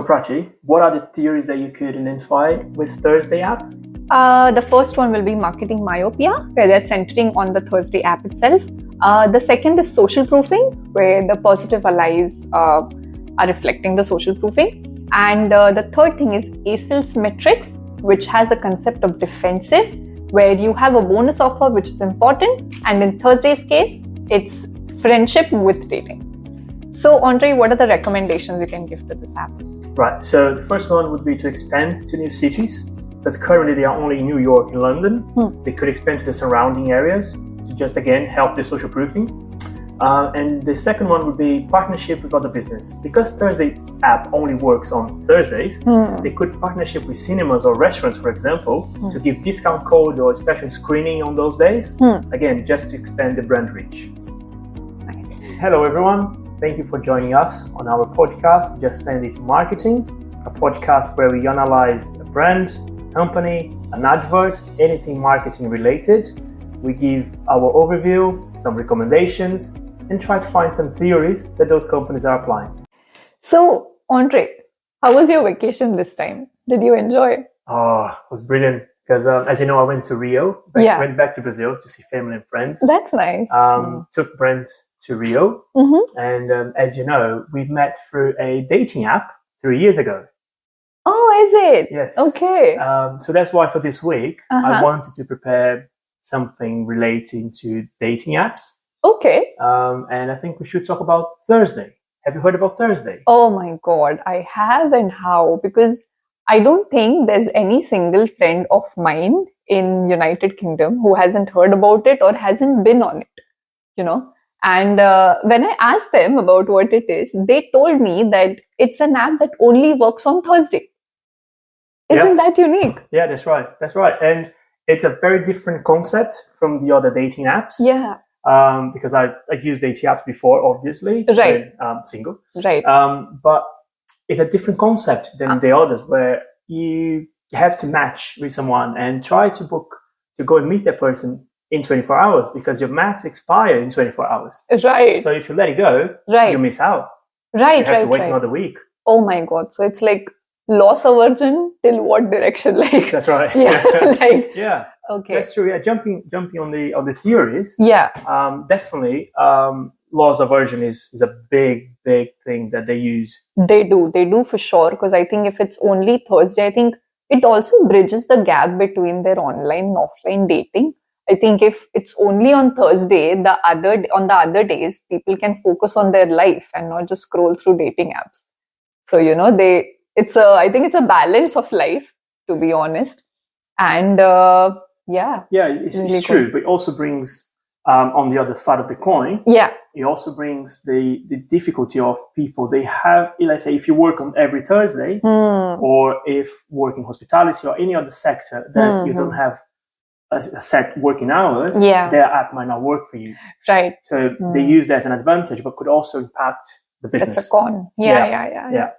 Prachi, what are the theories that you could identify with Thursday app? The first one will be marketing myopia, where they're centering on the Thursday app itself. The second is social proofing, where the positive allies are reflecting the social proofing. And the third thing is ASIL's metrics, which has a concept of defensive, where you have a bonus offer, which is important. And in Thursday's case, it's friendship with dating. So, Andre, what are the recommendations you can give to this app? Right, so the first one would be to expand to new cities, because currently they are only in New York and London. They could expand to the surrounding areas to just, again, help the social proofing. And the second one would be partnership with other business. Because Thursday app only works on Thursdays, they could partnership with cinemas or restaurants, for example, to give discount code or special screening on those days. Again, just to expand the brand reach. Hello, everyone. Thank you for joining us on our podcast, Just Send It Marketing, a podcast where we analyze a brand, company, an advert, anything marketing related. We give our overview, some recommendations, and try to find some theories that those companies are applying. So, Andre, how was your vacation this time? Did you enjoy? Oh, it was brilliant because, as you know, I went to Rio, went back to Brazil to see family and friends. That's nice. Took Brent to Rio. And as you know, we met through a dating app 3 years ago. Oh, is it? Yes. Okay. So that's why for this week, I wanted to prepare something relating to dating apps. Okay. And I think we should talk about Thursday. Have you heard about Thursday? Oh my God, I have, and how? Because I don't think there's any single friend of mine in United Kingdom who hasn't heard about it or hasn't been on it, you know? And when I asked them about what it is, they told me that it's an app that only works on Thursday. Isn't that unique? Yeah, that's right. That's right. And it's a very different concept from the other dating apps. Yeah. Because I've used dating apps before, obviously. Right. When, single. Right. But it's a different concept than the others, where you have to match with someone and try to go and meet that person in 24 hours, because your max expires in 24 hours. Right. So if you let it go, you miss out. Right. You have to wait another week. Oh my God. So it's like loss aversion till what direction? Like that's right. Yeah. Yeah. Okay. That's true. Yeah. Jumping on the theories. Yeah. Definitely. Loss aversion is a big thing that they use. They do for sure. Because I think if it's only Thursday, I think it also bridges the gap between their online and offline dating. I think if it's only on Thursday, on the other days, people can focus on their life and not just scroll through dating apps. So, I think it's a balance of life, to be honest. And it's really true. good. But it also brings, on the other side of the coin, it also brings the difficulty of people. They have, let's say, if you work on every Thursday, or if work in hospitality or any other sector that you don't have a set working hours, their app might not work for you. Right. So they use that as an advantage, but could also impact the business. It's a con. Yeah.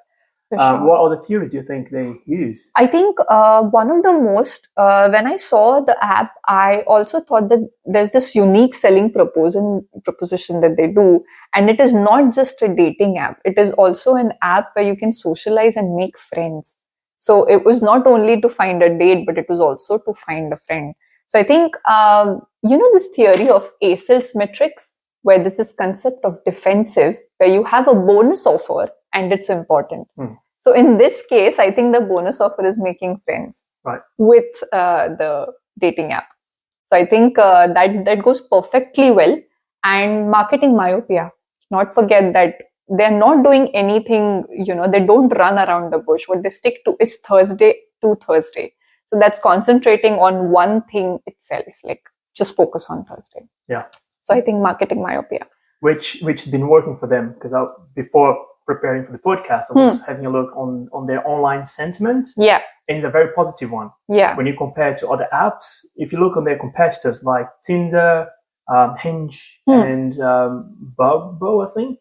Sure. What other theories do you think they use? I think one of the most, when I saw the app, I also thought that there's this unique selling proposition that they do. And it is not just a dating app. It is also an app where you can socialize and make friends. So it was not only to find a date, but it was also to find a friend. So I think, this theory of ASIL's metrics, where this is concept of defensive, where you have a bonus offer and it's important. So in this case, I think the bonus offer is making friends with the dating app. So I think that goes perfectly well. And marketing myopia, not forget that they're not doing anything, they don't run around the bush. What they stick to is Thursday to Thursday. So that's concentrating on one thing itself, like just focus on Thursday. Yeah. So I think marketing myopia. Which has been working for them, because before preparing for the podcast, I was having a look on their online sentiment. Yeah. And it's a very positive one. Yeah. When you compare to other apps, if you look on their competitors like Tinder, Hinge, and Bumble, I think.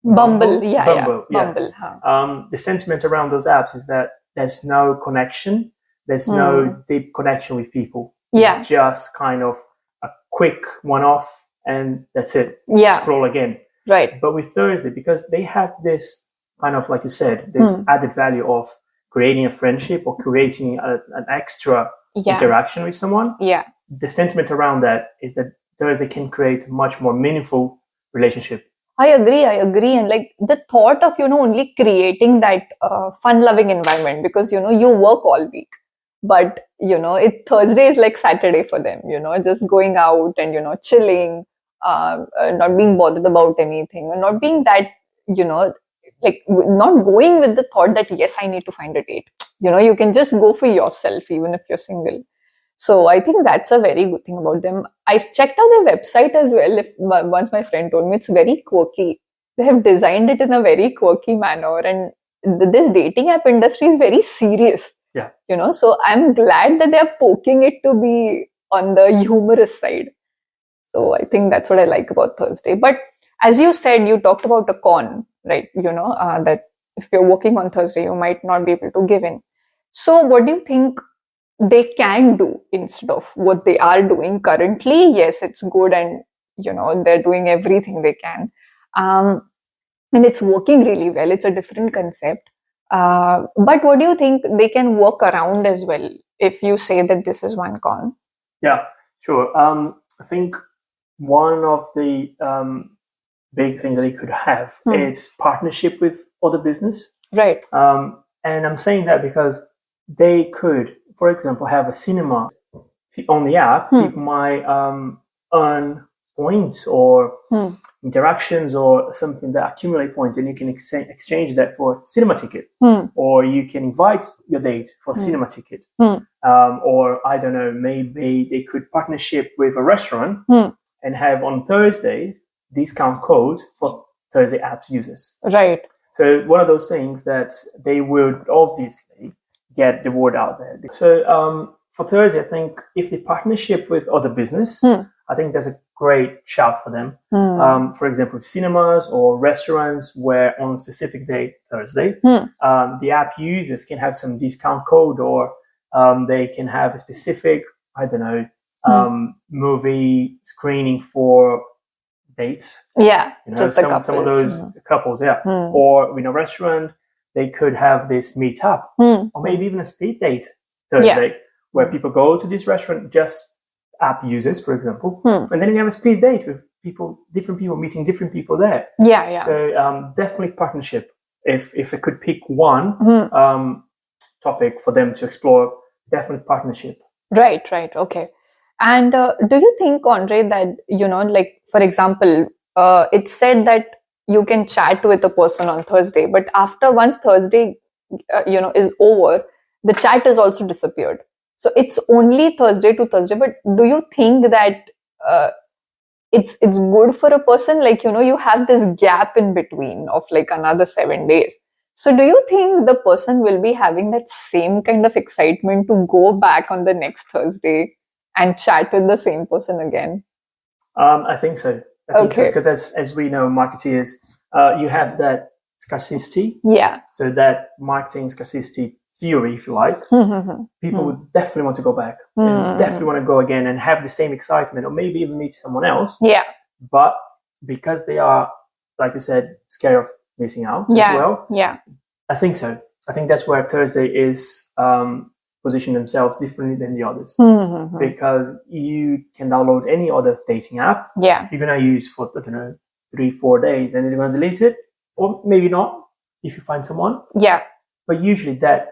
Bumble. The sentiment around those apps is that there's no connection. There's no deep connection with people. It's just kind of a quick one-off and that's it. Yeah. Scroll again. Right. But with Thursday, because they have this kind of, like you said, this added value of creating a friendship or creating an extra interaction with someone. Yeah. The sentiment around that is that Thursday can create a much more meaningful relationship. I agree. And like the thought of, only creating that fun-loving environment, because, you work all week, but, Thursday is like Saturday for them, just going out and, chilling, not being bothered about anything, or not being that, like not going with the thought that, yes, I need to find a date. You can just go for yourself, even if you're single. So I think that's a very good thing about them. I checked out their website as well. Once my friend told me it's very quirky. They have designed it in a very quirky manner, and this dating app industry is very serious. Yeah. So I'm glad that they're poking it to be on the humorous side. So I think that's what I like about Thursday. But as you said, you talked about a con, right? That if you're working on Thursday, you might not be able to give in. So what do you think they can do instead of what they are doing currently? Yes, it's good, and they're doing everything they can, and it's working really well. It's a different concept, but what do you think they can work around as well, if you say that this is one con? Yeah, sure. I think one of the big things that they could have is partnership with other business, right? And I'm saying that because they could, for example, have a cinema on the app. People might earn points or interactions or something that accumulate points, and you can exchange that for cinema ticket, or you can invite your date for cinema ticket, or I don't know, maybe they could partnership with a restaurant and have on Thursdays discount codes for Thursday apps users. Right. So one of those things that they would obviously get the word out there. So for Thursday, I think if they partnership with other business, I think that's a great shout for them. For example, cinemas or restaurants where on a specific day, Thursday, the app users can have some discount code, or they can have a specific, I don't know, movie screening for dates. Yeah, just some of those couples, or in a restaurant, they could have this meetup, or maybe even a speed date Thursday, where people go to this restaurant, just app users, for example, and then you have a speed date with different people meeting different people there. Yeah. So definitely partnership. If I could pick one topic for them to explore, definitely partnership. Right. Okay. And do you think, Andre, that, like, for example, it's said that you can chat with a person on Thursday, but once Thursday, is over, the chat has also disappeared. So it's only Thursday to Thursday. But do you think that it's good for a person? Like, you have this gap in between of like another 7 days. So do you think the person will be having that same kind of excitement to go back on the next Thursday and chat with the same person again? I think so. Because as we know, marketeers, you have that scarcity. Yeah. So that marketing scarcity theory, if you like, people would definitely want to go back and definitely want to go again and have the same excitement, or maybe even meet someone else. Yeah. But because they are, like you said, scared of missing out as well. Yeah. I think so. I think that's where Thursday is position themselves differently than the others, because you can download any other dating app. Yeah. You're gonna use for, I don't know, 3-4 days, and then you're gonna delete it, or maybe not if you find someone. Yeah. But usually that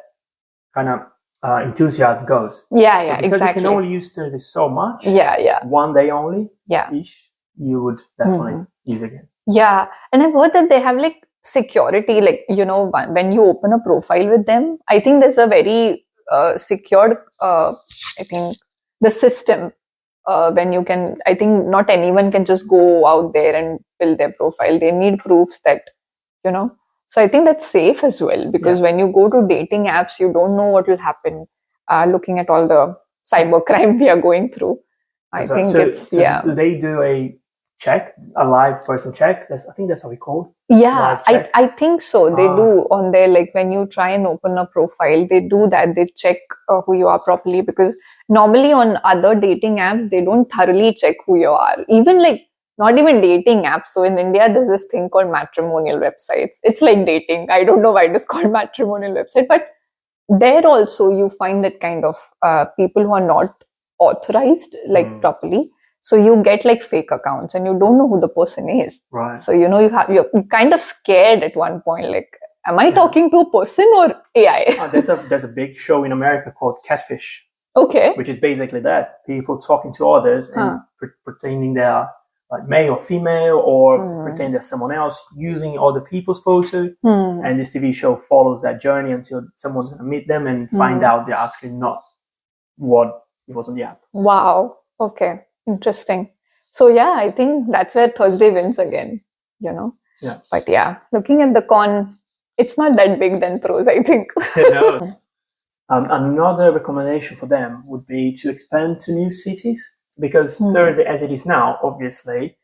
kind of enthusiasm goes. Yeah, because exactly. you can only use Thursday so much. Yeah. One day only. Yeah. Ish, you would definitely use again. Yeah, and I've heard that they have like security, like, when you open a profile with them, I think there's a very secured, I think, the system when you can, I think not anyone can just go out there and build their profile. They need proofs that, so I think that's safe as well, because when you go to dating apps, you don't know what will happen. Looking at all the cyber crime we are going through, I think do they do a check, a live person check? I think that's how we call it. Yeah, I think so. They do on there, like when you try and open a profile, they do that. They check who you are properly, because normally on other dating apps, they don't thoroughly check who you are. Even like not even dating apps. So in India, there's this thing called matrimonial websites. It's like dating. I don't know why it is called matrimonial website, but there also you find that kind of people who are not authorized like properly. So you get like fake accounts and you don't know who the person is. Right. So you're kind of scared at one point, like, am I talking to a person or AI? There's a big show in America called Catfish. Okay. Which is basically that people talking to others and pretending they are like male or female, or pretend they're someone else, using other people's photo. And this TV show follows that journey until someone's going to meet them and find out they're actually not what it was on the app. Wow. Okay. Interesting. So yeah, I think that's where Thursday wins again, you know. Yeah. But yeah, looking at the con, it's not that big than pros, I think. No. Another recommendation for them would be to expand to new cities, because Thursday, as it is now, obviously,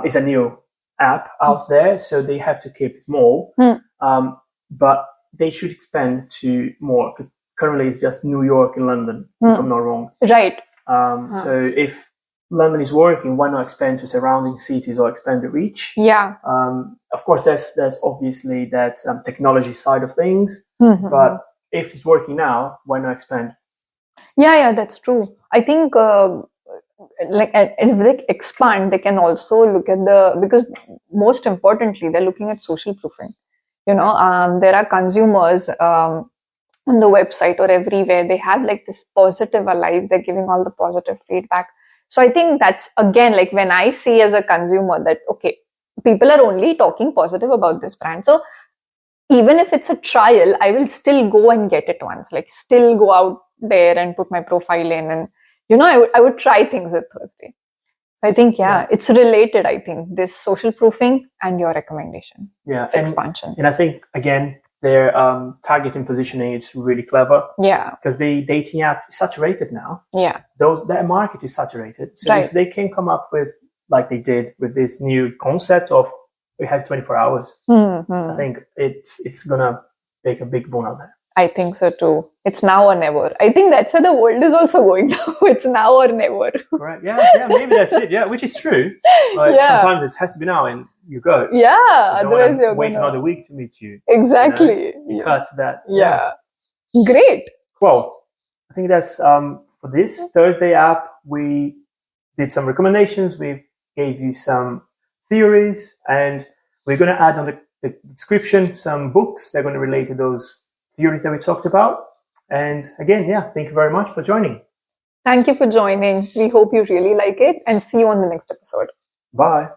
is a new app out there, so they have to keep it small. But they should expand to more, because currently it's just New York and London, if I'm not wrong. Right. So if London is working, why not expand to surrounding cities or expand the reach? Yeah. Of course, there's obviously that technology side of things, but if it's working now, why not expand? Yeah, that's true. I think like, and if they expand, they can also look at because most importantly, they're looking at social proofing. You know, there are consumers on the website or everywhere. They have like this positive allies. They're giving all the positive feedback. So I think that's, again, like when I see as a consumer that, okay, people are only talking positive about this brand. So even if it's a trial, I will still go and get it once, like still go out there and put my profile in. And, you know, I would try things at Thursday. I think, it's related, I think, this social proofing and your recommendation. Yeah. Expansion. And I think, again, their targeting positioning, it's really clever. Yeah. Because the dating app is saturated now. Yeah. That market is saturated. So if they can come up with, like they did with this new concept of we have 24 hours, I think it's going to make a big boon out there. I think so too. It's now or never. I think that's how the world is also going now. It's now or never. Right. Yeah, maybe that's it. Yeah, which is true. But sometimes it has to be now and you go. Yeah, you otherwise you're wait another week to meet you. Exactly. You cut that. Yeah. Great. Well, I think that's for this Thursday app. We did some recommendations. We gave you some theories, and we're going to add on the description some books that are going to relate to those theories that we talked about. And again, thank you very much for joining. Thank you for joining. We hope you really like it, and see you on the next episode. Bye.